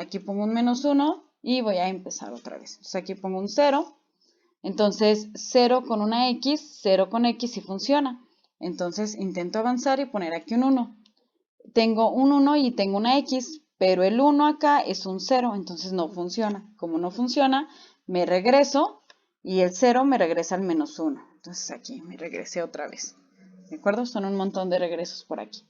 aquí pongo un menos 1 y voy a empezar otra vez. Entonces aquí pongo un 0, entonces 0 con una X, 0 con X sí funciona. Entonces intento avanzar y poner aquí un 1. Tengo un 1 y tengo una X, pero el 1 acá es un 0, entonces no funciona. Como no funciona, me regreso y el 0 me regresa al menos 1. Entonces aquí me regresé otra vez. ¿De acuerdo? Son un montón de regresos por aquí.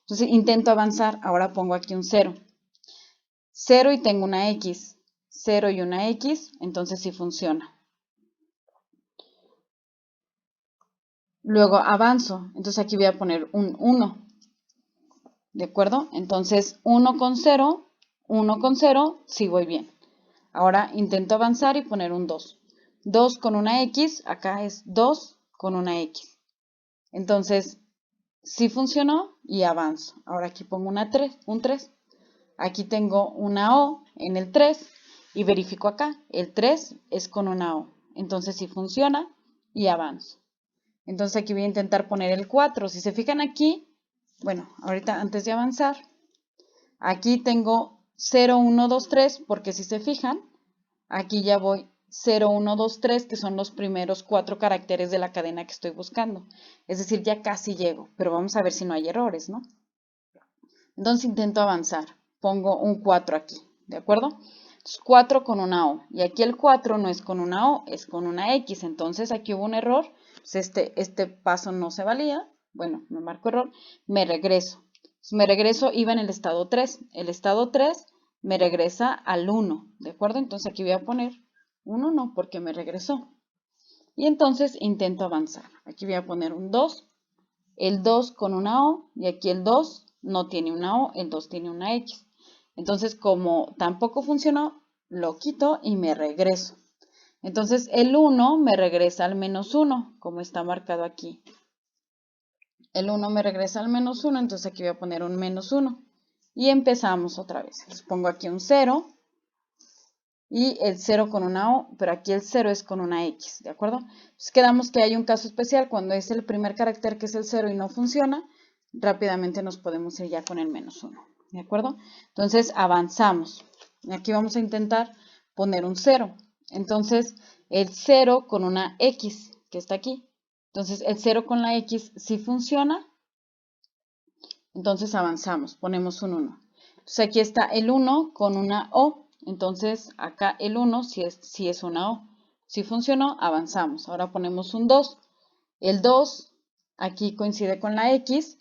Entonces intento avanzar, ahora pongo aquí un 0. 0 y tengo una X. 0 y una X, entonces sí funciona. Luego avanzo, entonces aquí voy a poner un 1. ¿De acuerdo? Entonces 1 con 0, sí voy bien. Ahora intento avanzar y poner un 2. 2 con una X, acá es 2 con una X. Entonces, sí funcionó y avanzo. Ahora aquí pongo un 3. Aquí tengo una O en el 3 y verifico acá. El 3 es con una O. Entonces, sí funciona y avanzo. Entonces, aquí voy a intentar poner el 4. Si se fijan aquí, bueno, ahorita antes de avanzar, aquí tengo 0, 1, 2, 3, porque si se fijan, aquí ya voy 0, 1, 2, 3, que son los primeros 4 caracteres de la cadena que estoy buscando. Es decir, ya casi llego, pero vamos a ver si no hay errores, ¿no? Entonces intento avanzar. Pongo un 4 aquí, ¿de acuerdo? Entonces, 4 con una O. Y aquí el 4 no es con una O, es con una X. Entonces aquí hubo un error. Pues este paso no se valía. Bueno, me marco error. Me regreso. Entonces, me regreso, iba en el estado 3. El estado 3 me regresa al 1, ¿de acuerdo? Entonces aquí voy a poner un 1 porque me regresó. Y entonces intento avanzar. Aquí voy a poner un 2. El 2 con una O y aquí el 2 no tiene una O, el 2 tiene una X. Entonces, como tampoco funcionó, lo quito y me regreso. Entonces, el 1 me regresa al menos 1, como está marcado aquí. El 1 me regresa al menos 1, entonces aquí voy a poner un menos 1. Y empezamos otra vez. Les pongo aquí un 0 y el 0 con una O, pero aquí el 0 es con una X, ¿de acuerdo? Entonces quedamos que hay un caso especial cuando es el primer carácter que es el 0 y no funciona, rápidamente nos podemos ir ya con el menos 1, ¿de acuerdo? Entonces avanzamos. Aquí vamos a intentar poner un 0. Entonces el 0 con una X, que está aquí. Entonces el 0 con la X sí funciona. Entonces avanzamos, ponemos un 1. Entonces aquí está el 1 con una O. Entonces acá el 1 sí es una O. Si funcionó, avanzamos. Ahora ponemos un 2. El 2 aquí coincide con la X.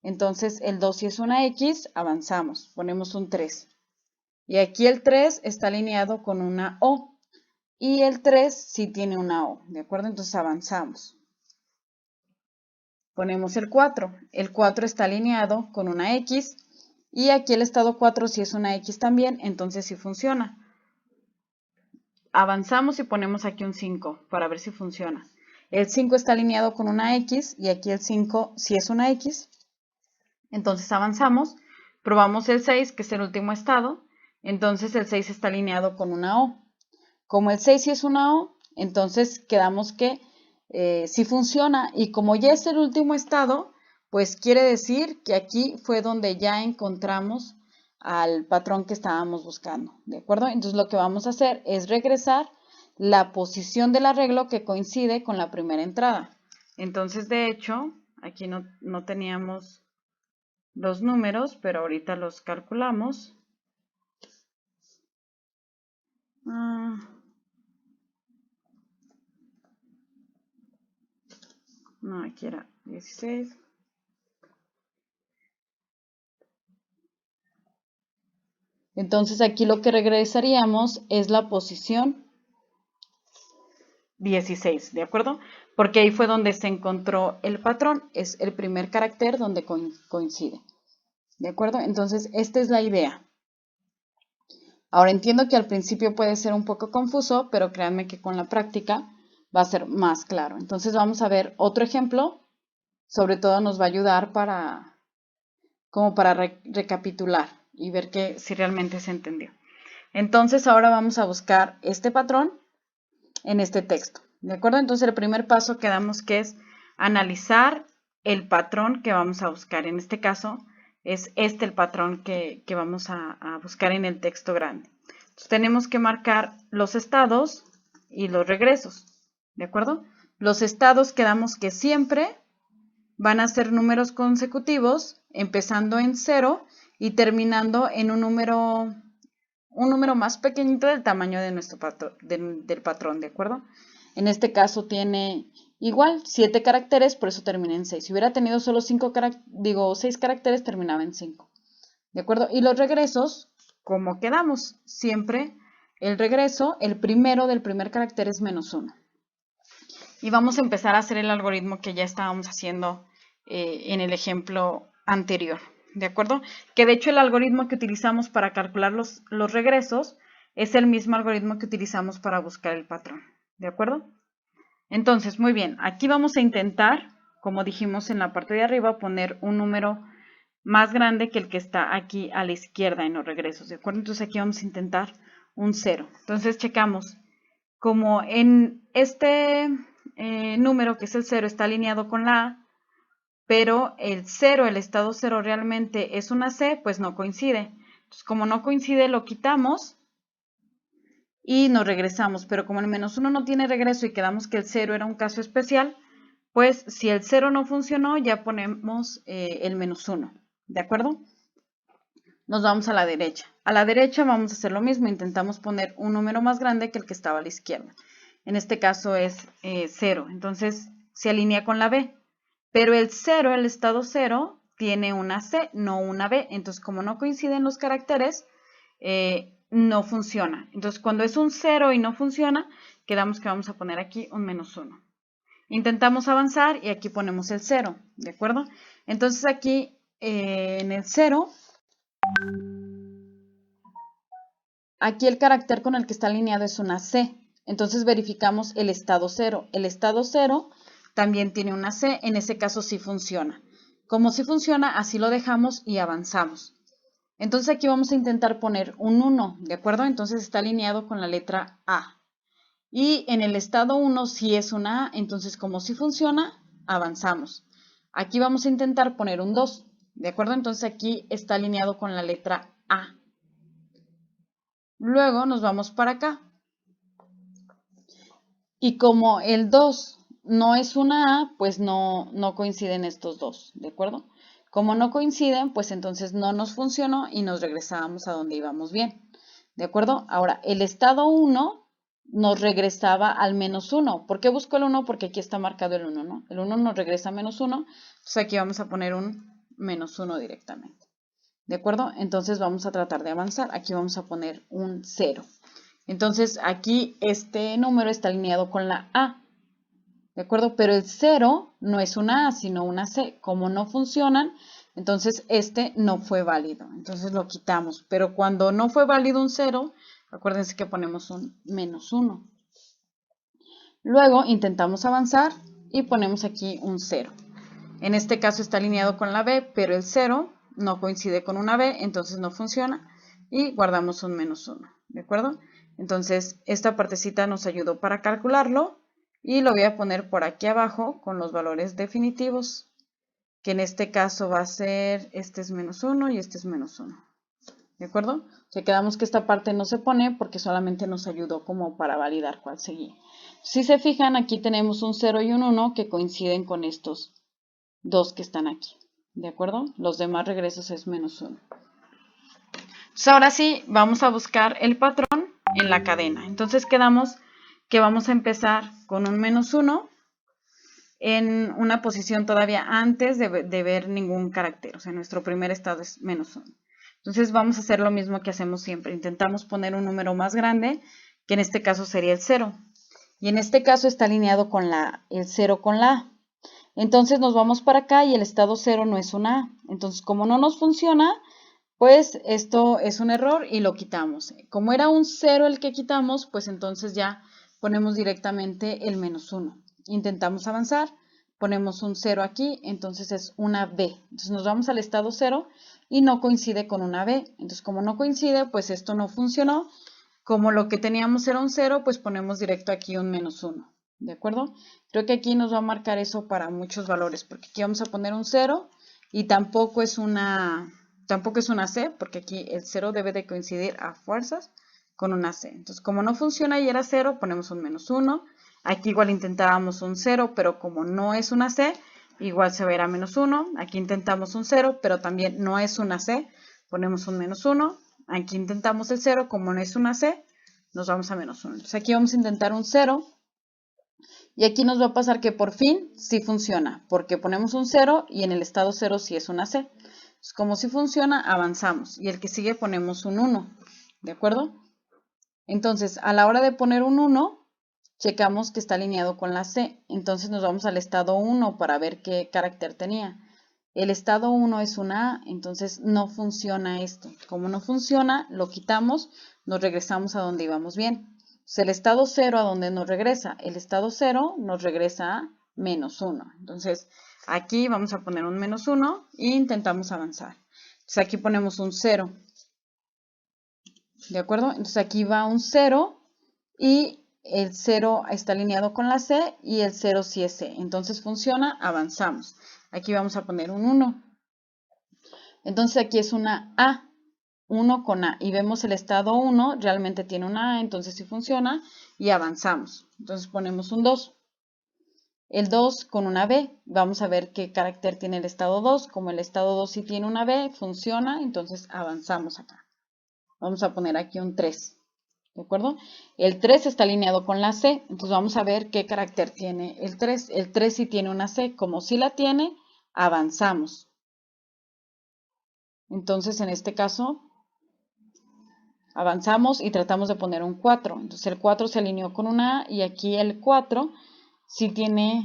Entonces el 2 si es una X, avanzamos. Ponemos un 3. Y aquí el 3 está alineado con una O. Y el 3 sí tiene una O. ¿De acuerdo? Entonces avanzamos. Ponemos el 4. El 4 está alineado con una X. Y aquí el estado 4 sí es una X también, entonces sí funciona. Avanzamos y ponemos aquí un 5 para ver si funciona. El 5 está alineado con una X y aquí el 5 sí es una X. Entonces avanzamos, probamos el 6, que es el último estado. Entonces el 6 está alineado con una O. Como el 6 sí es una O, entonces quedamos que sí funciona. Y como ya es el último estado, pues quiere decir que aquí fue donde ya encontramos al patrón que estábamos buscando, ¿de acuerdo? Entonces lo que vamos a hacer es regresar la posición del arreglo que coincide con la primera entrada. Entonces, de hecho, aquí no teníamos los números, pero ahorita los calculamos. No, aquí era 16. Entonces aquí lo que regresaríamos es la posición 16, ¿de acuerdo? Porque ahí fue donde se encontró el patrón, es el primer carácter donde coincide, ¿de acuerdo? Entonces esta es la idea. Ahora entiendo que al principio puede ser un poco confuso, pero créanme que con la práctica va a ser más claro. Entonces vamos a ver otro ejemplo, sobre todo nos va a ayudar como para recapitular y ver si realmente se entendió. Entonces ahora vamos a buscar este patrón en este texto, ¿de acuerdo? Entonces el primer paso quedamos que es analizar el patrón que vamos a buscar. En este caso es este el patrón que vamos a buscar en el texto grande. Entonces, tenemos que marcar los estados y los regresos, ¿de acuerdo? Los estados quedamos que siempre van a ser números consecutivos, empezando en 0 y terminando en un número más pequeñito del tamaño de nuestro del patrón, ¿de acuerdo? En este caso tiene igual 7 caracteres, por eso termina en 6. Si hubiera tenido solo 6 caracteres, terminaba en 5. ¿De acuerdo? Y los regresos, ¿cómo quedamos? Siempre el regreso, el primero del primer carácter es -1. Y vamos a empezar a hacer el algoritmo que ya estábamos haciendo en el ejemplo anterior. ¿De acuerdo? Que de hecho el algoritmo que utilizamos para calcular los regresos es el mismo algoritmo que utilizamos para buscar el patrón. ¿De acuerdo? Entonces, muy bien, aquí vamos a intentar, como dijimos en la parte de arriba, poner un número más grande que el que está aquí a la izquierda en los regresos. ¿De acuerdo? Entonces aquí vamos a intentar un 0. Entonces checamos, como en este número que es el 0 está alineado con la A, pero el 0, el estado 0 realmente es una C, pues no coincide. Entonces, como no coincide, lo quitamos y nos regresamos. Pero como el -1 no tiene regreso y quedamos que el 0 era un caso especial, pues si el 0 no funcionó, ya ponemos el -1. ¿De acuerdo? Nos vamos a la derecha. A la derecha vamos a hacer lo mismo. Intentamos poner un número más grande que el que estaba a la izquierda. En este caso es 0. Entonces, se alinea con la B. Pero el 0, el estado 0, tiene una C, no una B. Entonces, como no coinciden los caracteres, no funciona. Entonces, cuando es un 0 y no funciona, quedamos que vamos a poner aquí un -1. Intentamos avanzar y aquí ponemos el 0, ¿de acuerdo? Entonces, aquí en el 0, aquí el carácter con el que está alineado es una C. Entonces, verificamos el estado 0. El estado 0 también tiene una C, en ese caso sí funciona. Como sí funciona, así lo dejamos y avanzamos. Entonces aquí vamos a intentar poner un 1, ¿de acuerdo? Entonces está alineado con la letra A. Y en el estado 1 sí es una A, entonces como sí funciona, avanzamos. Aquí vamos a intentar poner un 2, ¿de acuerdo? Entonces aquí está alineado con la letra A. Luego nos vamos para acá. Y como el 2 no es una A, pues no coinciden estos dos, ¿de acuerdo? Como no coinciden, pues entonces no nos funcionó y nos regresábamos a donde íbamos bien, ¿de acuerdo? Ahora, el estado 1 nos regresaba al -1. ¿Por qué busco el 1? Porque aquí está marcado el 1, ¿no? El 1 nos regresa a -1, entonces aquí vamos a poner un -1 directamente, ¿de acuerdo? Entonces vamos a tratar de avanzar. Aquí vamos a poner un 0. Entonces aquí este número está alineado con la A, ¿de acuerdo? Pero el 0 no es una A, sino una C. Como no funcionan, entonces este no fue válido. Entonces lo quitamos. Pero cuando no fue válido un 0, acuérdense que ponemos un -1. Luego intentamos avanzar y ponemos aquí un 0. En este caso está alineado con la B, pero el 0 no coincide con una B, entonces no funciona. Y guardamos un -1, ¿de acuerdo? Entonces, esta partecita nos ayudó para calcularlo y lo voy a poner por aquí abajo con los valores definitivos, que en este caso va a ser, este es -1 y este es -1, ¿de acuerdo? O sea, quedamos que esta parte no se pone porque solamente nos ayudó como para validar cuál seguía. Si se fijan, aquí tenemos un 0 y un 1 que coinciden con estos dos que están aquí, ¿de acuerdo? Los demás regresos es -1. Entonces, ahora sí, vamos a buscar el patrón en la cadena. Entonces, quedamos que vamos a empezar con un -1 en una posición todavía antes de ver ningún carácter. O sea, nuestro primer estado es -1. Entonces, vamos a hacer lo mismo que hacemos siempre. Intentamos poner un número más grande, que en este caso sería el 0. Y en este caso está alineado con el 0 con la A. Entonces nos vamos para acá y el estado 0 no es una A. Entonces, como no nos funciona, pues esto es un error y lo quitamos. Como era un 0 el que quitamos, pues entonces ya ponemos directamente el -1. Intentamos avanzar, ponemos un 0 aquí, entonces es una B. Entonces nos vamos al estado 0 y no coincide con una B. Entonces, como no coincide, pues esto no funcionó. Como lo que teníamos era un 0, pues ponemos directo aquí un -1. ¿De acuerdo? Creo que aquí nos va a marcar eso para muchos valores, porque aquí vamos a poner un 0 y tampoco es una C, porque aquí el 0 debe de coincidir a fuerzas con una C. Entonces, como no funciona y era 0, ponemos un -1. Aquí igual intentábamos un 0, pero como no es una C, igual se va a ir a -1. Aquí intentamos un 0, pero también no es una C, ponemos un -1. Aquí intentamos el 0, como no es una C, nos vamos a -1. Entonces aquí vamos a intentar un 0. Y aquí nos va a pasar que por fin sí funciona, porque ponemos un 0 y en el estado 0 sí es una C. Entonces, como sí funciona, avanzamos. Y el que sigue ponemos un 1, ¿de acuerdo? Entonces, a la hora de poner un 1, checamos que está alineado con la C. Entonces nos vamos al estado 1 para ver qué carácter tenía. El estado 1 es una A, entonces no funciona esto. Como no funciona, lo quitamos, nos regresamos a donde íbamos bien. Entonces, el estado 0 a donde nos regresa. El estado 0 nos regresa a -1. Entonces, aquí vamos a poner un -1 e intentamos avanzar. Entonces, aquí ponemos un 0. ¿De acuerdo? Entonces, aquí va un 0 y el 0 está alineado con la C y el 0 sí es C. Entonces, funciona, avanzamos. Aquí vamos a poner un 1. Entonces, aquí es una A. 1 con A y vemos el estado 1, realmente tiene una A, entonces sí funciona y avanzamos. Entonces ponemos un 2. El 2 con una B, vamos a ver qué carácter tiene el estado 2. Como el estado 2 sí tiene una B, funciona, entonces avanzamos acá. Vamos a poner aquí un 3. ¿De acuerdo? El 3 está alineado con la C, entonces vamos a ver qué carácter tiene el 3. El 3 sí tiene una C, como sí la tiene, avanzamos. Entonces en este caso avanzamos y tratamos de poner un 4. Entonces el 4 se alineó con una A y aquí el 4 sí tiene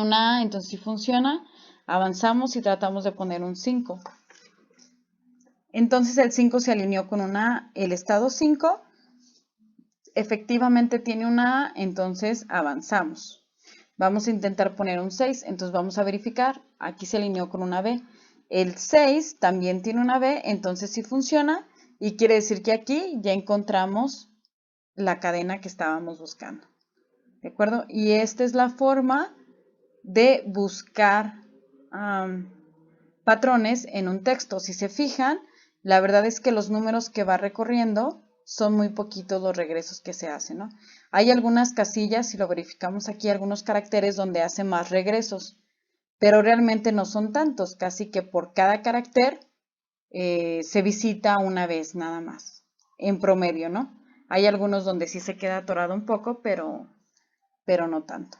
una A, entonces sí funciona. Avanzamos y tratamos de poner un 5. Entonces el 5 se alineó con una A. El estado 5 efectivamente tiene una A, entonces avanzamos. Vamos a intentar poner un 6, entonces vamos a verificar. Aquí se alineó con una B. El 6 también tiene una B, entonces sí funciona. Y quiere decir que aquí ya encontramos la cadena que estábamos buscando. ¿De acuerdo? Y esta es la forma de buscar patrones en un texto. Si se fijan, la verdad es que los números que va recorriendo son muy poquitos los regresos que se hacen, ¿no? Hay algunas casillas, si lo verificamos aquí, algunos caracteres donde hace más regresos, pero realmente no son tantos, casi que por cada carácter se visita una vez nada más, en promedio, ¿no? Hay algunos donde sí se queda atorado un poco, pero no tanto.